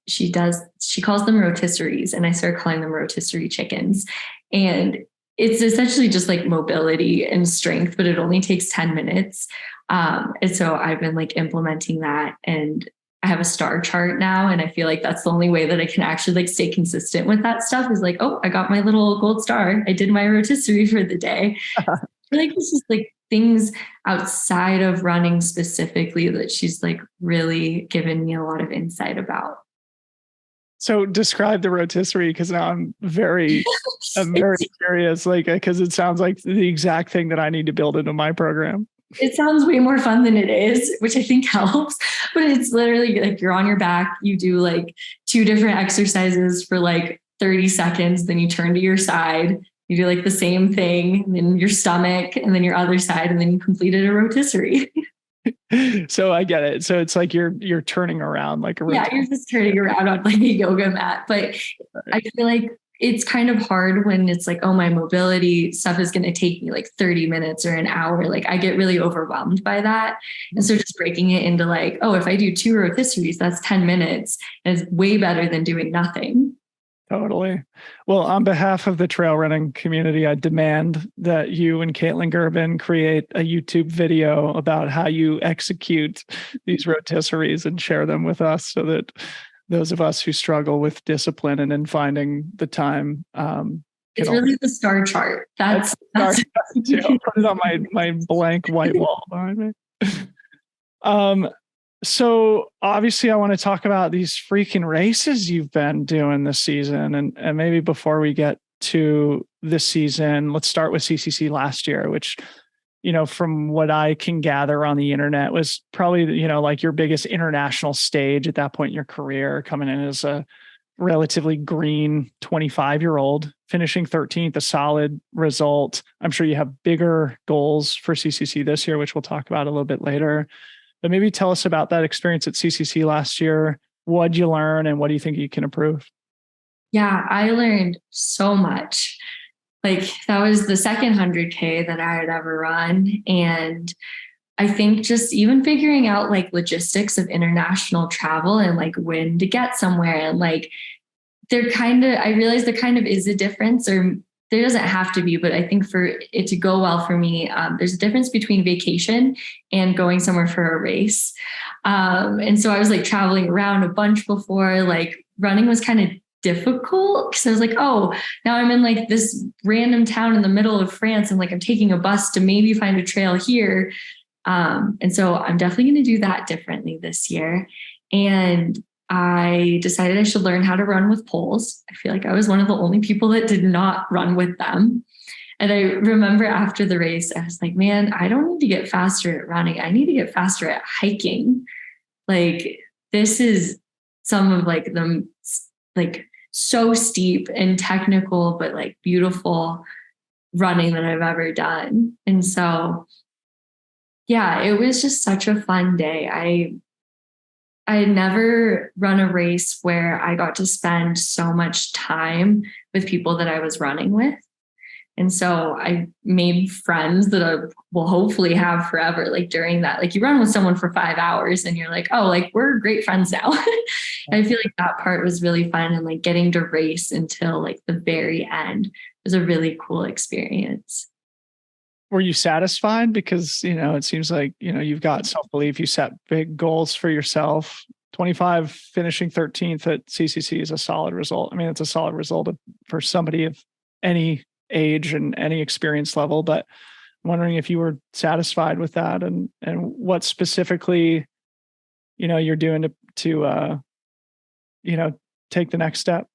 she calls them rotisseries, and I started calling them rotisserie chickens. And it's essentially just like mobility and strength, but it only takes 10 minutes. And so I've been like implementing that, and I have a star chart now. And I feel like that's the only way that I can actually like stay consistent with that stuff is like, oh, I got my little gold star. I did my rotisserie for the day. I feel like this is like things outside of running specifically that she's like really given me a lot of insight about. So describe the rotisserie, because now I'm very curious, like, because it sounds like the exact thing that I need to build into my program. It sounds way more fun than it is, which I think helps, but it's literally like you're on your back. You do like 2 different exercises for like 30 seconds. Then you turn to your side. You do like the same thing, and then your stomach, and then your other side, and then you completed a rotisserie. So I get it. So it's like you're turning around like a rotisserie. Yeah, you're just turning around on like a yoga mat. But I feel like it's kind of hard when it's like, oh, my mobility stuff is going to take me like 30 minutes or an hour. Like I get really overwhelmed by that. And so just breaking it into like, oh, if I do 2 rotisseries, that's 10 minutes. And it's way better than doing nothing. Totally. Well, on behalf of the trail running community, I demand that you and Caitlin Gerben create a YouTube video about how you execute these rotisseries and share them with us so that those of us who struggle with discipline and in finding the time. It's really the star chart. That's I'll put it on my blank white wall behind me. So obviously I want to talk about these freaking races you've been doing this season. And maybe before we get to this season, let's start with CCC last year, which, from what I can gather on the internet was probably, like your biggest international stage at that point in your career, coming in as a relatively green 25-year-old, finishing 13th, a solid result. I'm sure you have bigger goals for CCC this year, which we'll talk about a little bit later. But maybe tell us about that experience at CCC last year. What'd you learn and what do you think you can improve? Yeah, I learned so much. Like that was the second 100K that I had ever run. And I think just even figuring out like logistics of international travel and like when to get somewhere. And like I realized there kind of is a difference, or there doesn't have to be, but I think for it to go well for me, there's a difference between vacation and going somewhere for a race. And so I was like traveling around a bunch before, like running was kind of difficult because I was like, oh, now I'm in like this random town in the middle of France and like I'm taking a bus to maybe find a trail here. And so I'm definitely going to do that differently this year. And I decided I should learn how to run with poles. I feel like I was one of the only people that did not run with them. And I remember after the race, I was like, man, I don't need to get faster at running. I need to get faster at hiking. Like this is some of like the like so steep and technical, but like beautiful running that I've ever done. And so, yeah, it was just such a fun day. I had never run a race where I got to spend so much time with people that I was running with. And so I made friends that I will hopefully have forever. Like during that, like you run with someone for 5 hours and you're like, oh, like we're great friends now. I feel like that part was really fun. And like getting to race until like the very end was a really cool experience. Were you satisfied? Because, it seems like, you've got self-belief, you set big goals for yourself. 25 finishing 13th at CCC is a solid result. I mean, it's a solid result for somebody of any age and any experience level, but I'm wondering if you were satisfied with that and what specifically, you're doing to take the next step.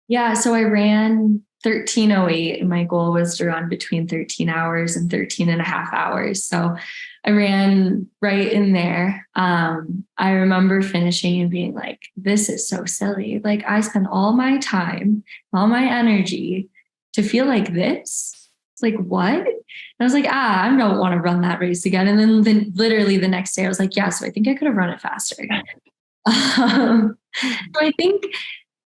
Yeah. So I ran 13:08 and my goal was to run between 13 hours and 13 and a half hours. So I ran right in there. I remember finishing and being like, this is so silly. Like I spent all my time, all my energy to feel like this. It's like, what? And I was like, I don't want to run that race again. And then literally the next day I was like, yeah, so I think I could have run it faster. So I think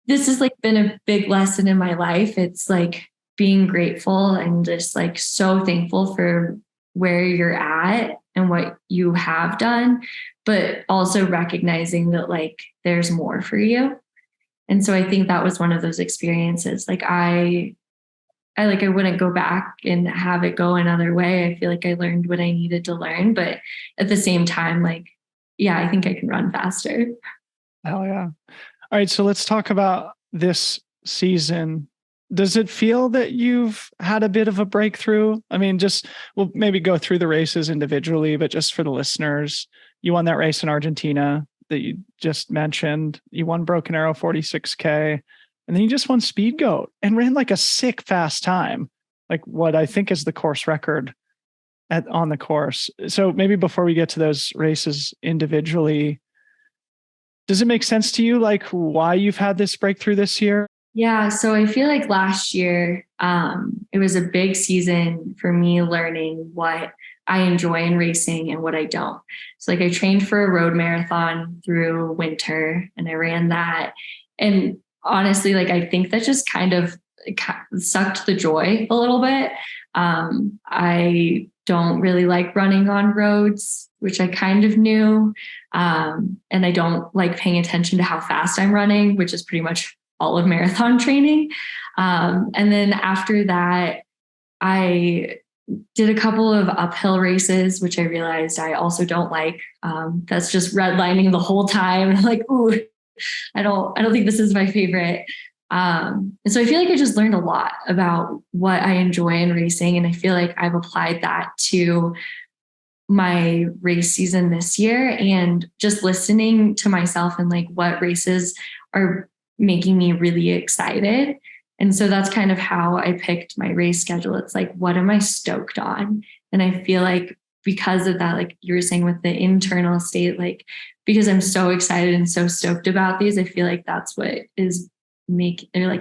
this has like been a big lesson in my life. It's like being grateful and just like so thankful for where you're at and what you have done, but also recognizing that like there's more for you. And so I think that was one of those experiences. Like I wouldn't go back and have it go another way. I feel like I learned what I needed to learn, but at the same time, like, yeah, I think I can run faster. Hell yeah. All right. So let's talk about this season. Does it feel that you've had a bit of a breakthrough? I mean, we'll maybe go through the races individually, but just for the listeners, you won that race in Argentina that you just mentioned. You won Broken Arrow 46K, and then you just won Speedgoat and ran like a sick fast time, like what I think is the course record on the course. So maybe before we get to those races individually, does it make sense to you, like why you've had this breakthrough this year? Yeah. So I feel like last year, it was a big season for me learning what I enjoy in racing and what I don't. So like I trained for a road marathon through winter and I ran that. And honestly, like, I think that just kind of sucked the joy a little bit. I don't really like running on roads, which I kind of knew. And I don't like paying attention to how fast I'm running, which is pretty much all of marathon training. And then after that, I did a couple of uphill races, which I realized I also don't like. That's just redlining the whole time. Like, ooh, I don't think this is my favorite. And so I feel like I just learned a lot about what I enjoy in racing. And I feel like I've applied that to my race season this year, and just listening to myself and like what races are making me really excited. And so that's kind of how I picked my race schedule. It's like, what am I stoked on? And I feel like because of that, like you were saying with the internal state, like because I'm so excited and so stoked about these, I feel like that's what is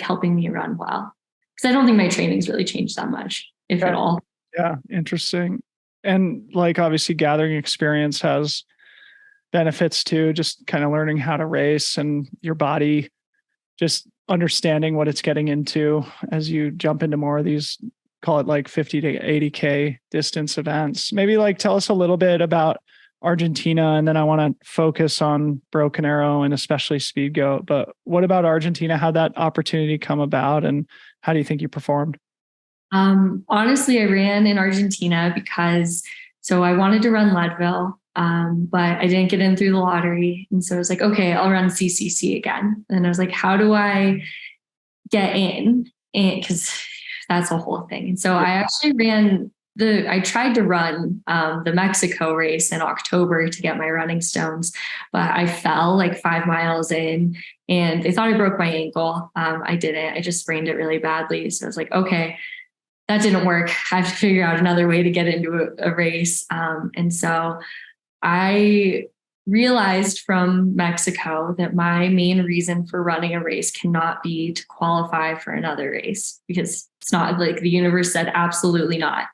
helping me run well. Because I don't think my training's really changed that much, if at all. Yeah, interesting. And like obviously gathering experience has benefits too, just kind of learning how to race and your body, just understanding what it's getting into as you jump into more of these, call it like 50 to 80K distance events. Maybe like tell us a little bit about Argentina, and then I want to focus on Broken Arrow and especially Speedgoat. But what about Argentina? How'd that opportunity come about, and how do you think you performed? Honestly, I ran in Argentina so I wanted to run Leadville, but I didn't get in through the lottery. And so I was like, okay, I'll run CCC again. And I was like, how do I get in? And because that's a whole thing. And so I actually I tried to run the Mexico race in October to get my running stones, but I fell like 5 miles in and they thought I broke my ankle. I didn't. I just sprained it really badly. So I was like, okay, that didn't work. I have to figure out another way to get into a race. And so I realized from Mexico that my main reason for running a race cannot be to qualify for another race, because it's not like the universe said absolutely not.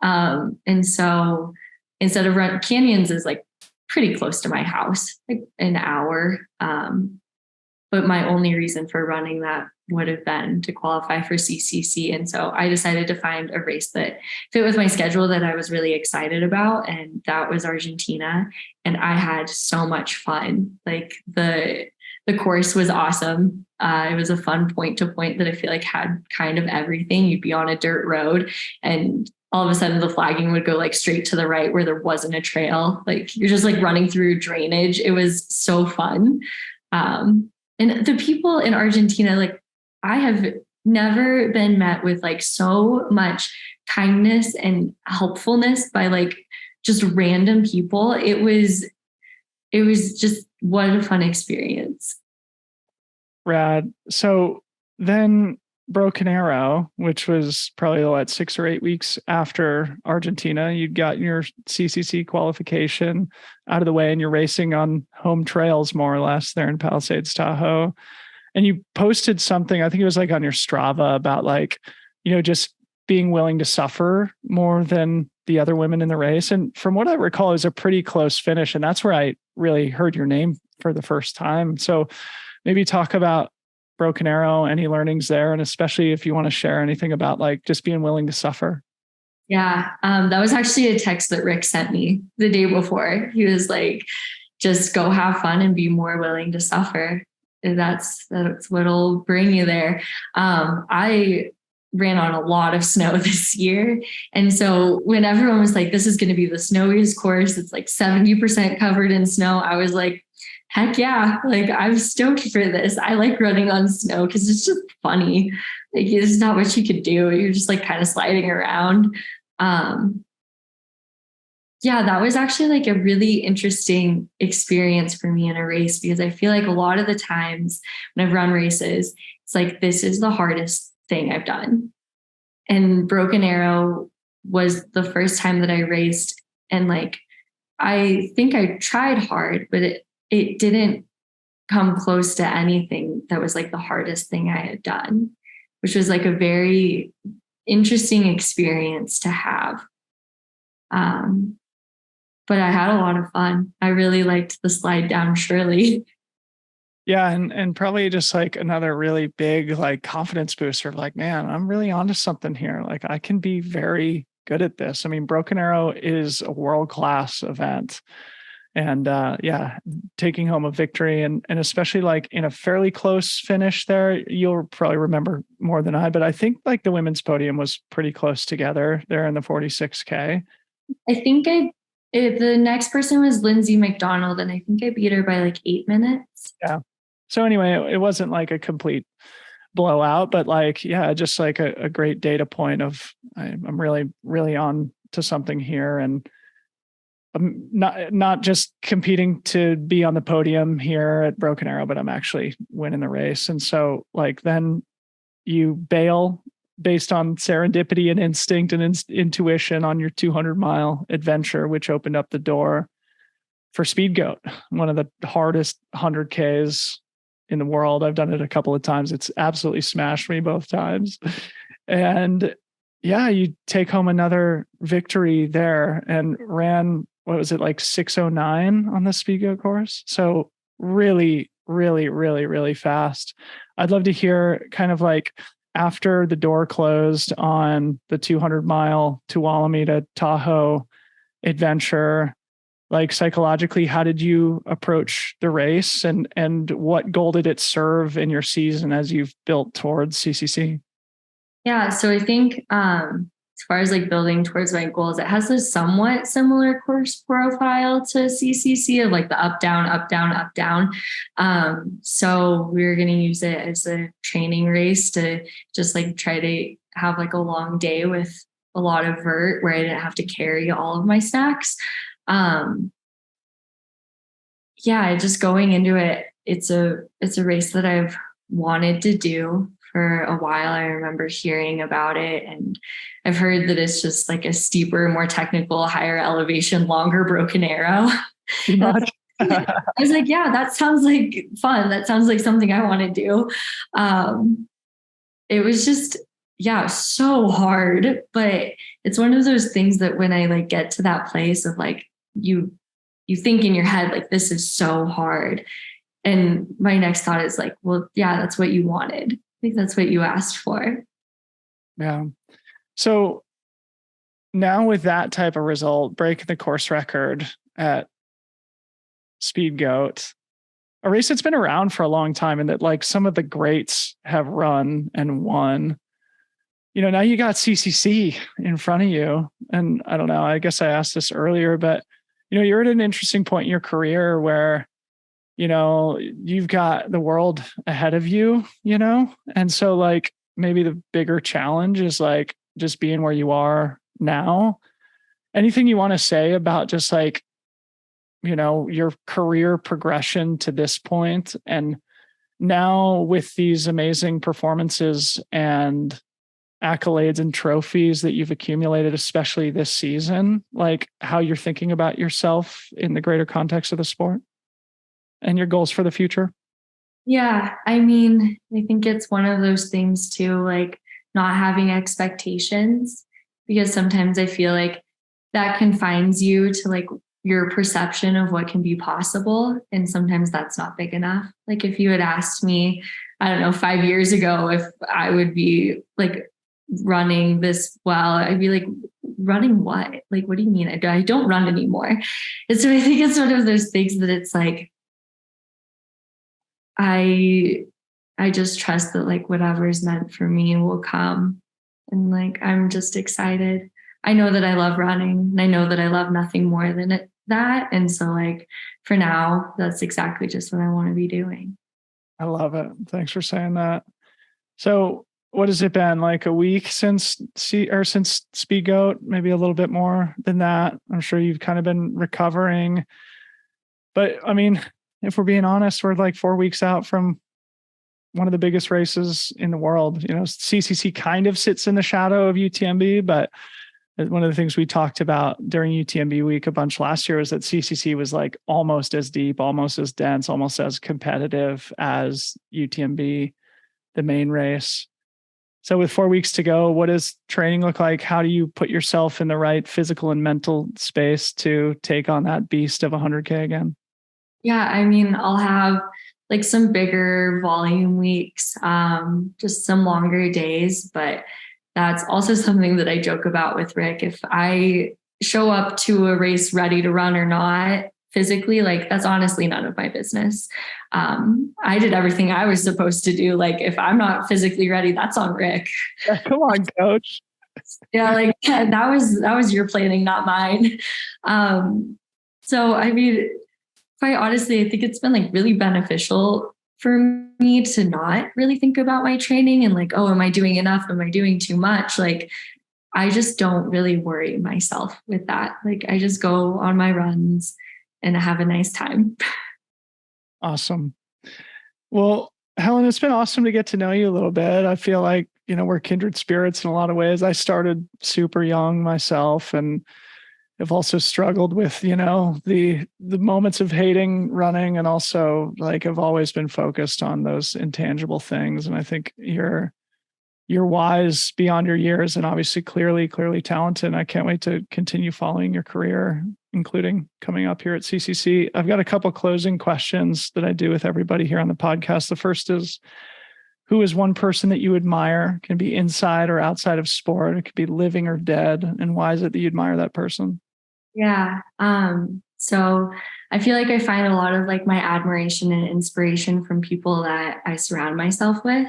And so instead of Canyons is like pretty close to my house, like an hour. But my only reason for running that would have been to qualify for CCC. And so I decided to find a race that fit with my schedule that I was really excited about. And that was Argentina. And I had so much fun. Like the course was awesome. It was a fun point to point that I feel like had kind of everything. You'd be on a dirt road and all of a sudden the flagging would go like straight to the right where there wasn't a trail. Like you're just like running through drainage. It was so fun. And the people in Argentina, like I have never been met with like so much kindness and helpfulness by like just random people. It was just what a fun experience. Rad. So then Broken Arrow, which was probably 6 or 8 weeks after Argentina, you'd gotten your CCC qualification out of the way and you're racing on home trails more or less there in Palisades, Tahoe. And you posted something, I think it was like on your Strava, about like, just being willing to suffer more than the other women in the race. And from what I recall, it was a pretty close finish. And that's where I really heard your name for the first time. So maybe talk about Broken Arrow, any learnings there, and especially if you want to share anything about like just being willing to suffer. Yeah, that was actually a text that Rick sent me the day before. He was like, just go have fun and be more willing to suffer. And that's what'll bring you there. I ran on a lot of snow this year. And so when everyone was like, this is going to be the snowiest course, it's like 70% covered in snow, I was like, heck yeah, like I'm stoked for this. I like running on snow because it's just funny. Like it's not what you could do. You're just like kind of sliding around. Yeah, that was actually like a really interesting experience for me in a race, because I feel like a lot of the times when I've run races, it's like, this is the hardest thing I've done. And Broken Arrow was the first time that I raced. And like, I think I tried hard, but it didn't come close to anything that was like the hardest thing I had done, which was like a very interesting experience to have. But I had a lot of fun. I really liked the slide down Shirley. Yeah. And probably just like another really big like confidence booster of like, man, I'm really onto something here. Like I can be very good at this. I mean, Broken Arrow is a world-class event. And yeah, taking home a victory and especially like in a fairly close finish there, you'll probably remember more than I, but I think like the women's podium was pretty close together there in the 46K. I think the next person was Lindsay McDonald, and I think I beat her by like 8 minutes. Yeah. So anyway, it wasn't like a complete blowout, but like, yeah, just like a great data point of I'm really, really on to something here. And I'm not just competing to be on the podium here at Broken Arrow, but I'm actually winning the race. And so like, then you bail based on serendipity and instinct and intuition on your 200-mile adventure, which opened up the door for Speedgoat, one of the hardest 100Ks in the world. I've done it a couple of times. It's absolutely smashed me both times. And yeah, you take home another victory there and ran, what was it, like 6:09 on the Speedgoat course? So really, really, really, really fast. I'd love to hear kind of like after the door closed on the 200-mile Tuolumne to Tahoe adventure, like psychologically, how did you approach the race and what goal did it serve in your season as you've built towards CCC? Yeah. So I think as far as like building towards my goals, it has a somewhat similar course profile to CCC of like the up, down, up, down, up, down. So we're going to use it as a training race to just like try to have like a long day with a lot of vert where I didn't have to carry all of my snacks. Yeah, just going into it, it's a race that I've wanted to do for a while. I remember hearing about it, and I've heard that it's just like a steeper, more technical, higher elevation, longer Broken Arrow. I was like, yeah, that sounds like fun. That sounds like something I want to do. It was just, yeah, so hard, but it's one of those things that when I like get to that place of like, you think in your head, like, this is so hard. And my next thought is like, well, yeah, that's what you wanted. I think that's what you asked for. Yeah. So now with that type of result, breaking the course record at Speedgoat, a race that's been around for a long time and that like some of the greats have run and won. You know, now you got CCC in front of you. And I don't know, I guess I asked this earlier, but you know, you're at an interesting point in your career where, you know, you've got the world ahead of you, you know? And so like maybe the bigger challenge is like just being where you are now. Anything you want to say about just like, you know, your career progression to this point and now with these amazing performances and accolades and trophies that you've accumulated, especially this season, like how you're thinking about yourself in the greater context of the sport and your goals for the future? Yeah. I mean, I think it's one of those things too, like not having expectations, because sometimes I feel like that confines you to like your perception of what can be possible. And sometimes that's not big enough. Like if you had asked me, I don't know, 5 years ago, if I would be like running this well, I'd be like, running what? Like, what do you mean? I don't run anymore. And so I think it's one of those things that it's like, I just trust that like whatever is meant for me will come. And like, I'm just excited. I know that I love running and I know that I love nothing more than that. And so like, for now, that's exactly just what I want to be doing. I love it. Thanks for saying that. So what has it been, like a week since Speedgoat, maybe a little bit more than that? I'm sure you've kind of been recovering, but I mean, if we're being honest, we're like 4 weeks out from one of the biggest races in the world. You know, CCC kind of sits in the shadow of UTMB, but one of the things we talked about during UTMB week a bunch last year was that CCC was like almost as deep, almost as dense, almost as competitive as UTMB, the main race. So with 4 weeks to go, what does training look like? How do you put yourself in the right physical and mental space to take on that beast of 100K again? Yeah, I mean, I'll have like some bigger volume weeks, just some longer days. But that's also something that I joke about with Rick. If I show up to a race ready to run or not physically, like that's honestly none of my business. I did everything I was supposed to do. Like if I'm not physically ready, that's on Rick. Yeah, come on, coach. Yeah, like that was your planning, not mine. So I mean, quite honestly, I think it's been like really beneficial for me to not really think about my training and like, oh, am I doing enough? Am I doing too much? Like, I just don't really worry myself with that. Like, I just go on my runs and have a nice time. Awesome. Well, Helen, it's been awesome to get to know you a little bit. I feel like, we're kindred spirits in a lot of ways. I started super young myself and I've also struggled with, the moments of hating running, and also like I've always been focused on those intangible things. And I think you're wise beyond your years and obviously clearly talented. And I can't wait to continue following your career, including coming up here at CCC. I've got a couple closing questions that I do with everybody here on the podcast. The first is, who is one person that you admire? It can be inside or outside of sport. It could be living or dead. And why is it that you admire that person? Yeah. So I feel like I find a lot of like my admiration and inspiration from people that I surround myself with.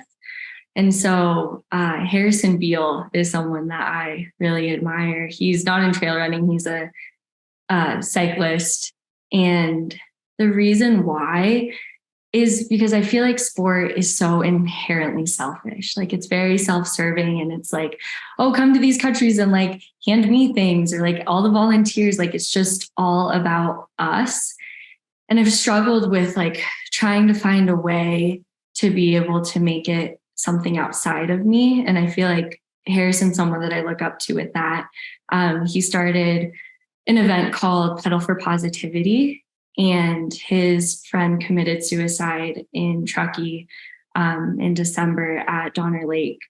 And so Harrison Beale is someone that I really admire. He's not in trail running. He's a cyclist. And the reason why is because I feel like sport is so inherently selfish. Like it's very self-serving and it's like, oh, come to these countries and like hand me things, or like all the volunteers, like it's just all about us. And I've struggled with like trying to find a way to be able to make it something outside of me. And I feel like Harrison's someone that I look up to with that. He started an event called Pedal for Positivity, and his friend committed suicide in Truckee in December at Donner Lake.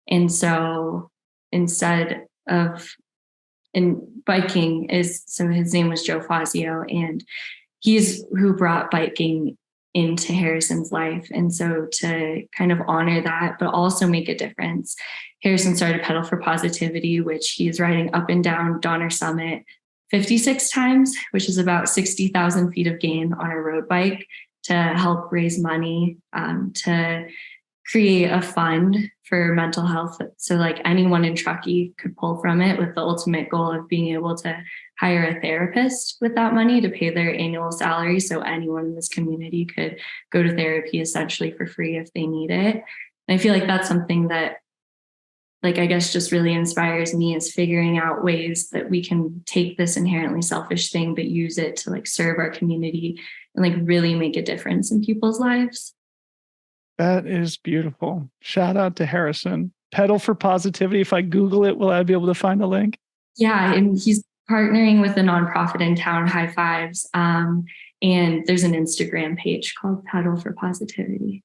And so instead of biking so his name was Joe Fazio, and he's who brought biking into Harrison's life. And so to kind of honor that, but also make a difference, Harrison started Pedal for Positivity, which he's riding up and down Donner Summit 56 times, which is about 60,000 feet of gain on a road bike, to help raise money to create a fund for mental health. So like anyone in Truckee could pull from it, with the ultimate goal of being able to hire a therapist with that money to pay their annual salary. So anyone in this community could go to therapy essentially for free if they need it. And I feel like that's something that, like, I guess just really inspires me, is figuring out ways that we can take this inherently selfish thing, but use it to like serve our community and like really make a difference in people's lives. That is beautiful. Shout out to Harrison. Pedal for Positivity. If I Google it, will I be able to find a link? Yeah. And he's partnering with a nonprofit in town, High Fives. And there's an Instagram page called Pedal for Positivity.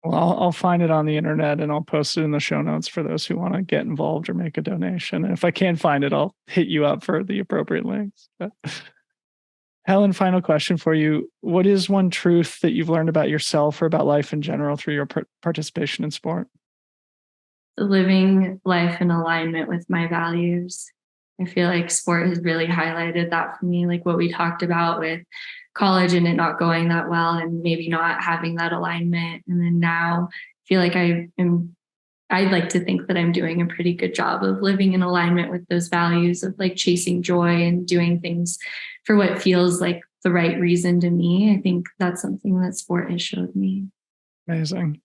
Well, I'll find it on the internet and I'll post it in the show notes for those who want to get involved or make a donation. And if I can't find it, I'll hit you up for the appropriate links. But Helen, final question for you. What is one truth that you've learned about yourself or about life in general through your participation in sport? Living life in alignment with my values. I feel like sport has really highlighted that for me, like what we talked about with college and it not going that well and maybe not having that alignment. And then now I feel like I'd like to think that I'm doing a pretty good job of living in alignment with those values of like chasing joy and doing things for what feels like the right reason to me. I think that's something that sport has showed me. Amazing.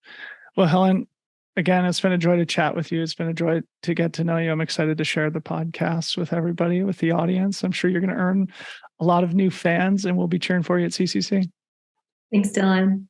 Well, Helen, again, it's been a joy to chat with you. It's been a joy to get to know you. I'm excited to share the podcast with everybody, with the audience. I'm sure you're going to earn a lot of new fans, and we'll be cheering for you at CCC. Thanks, Dylan.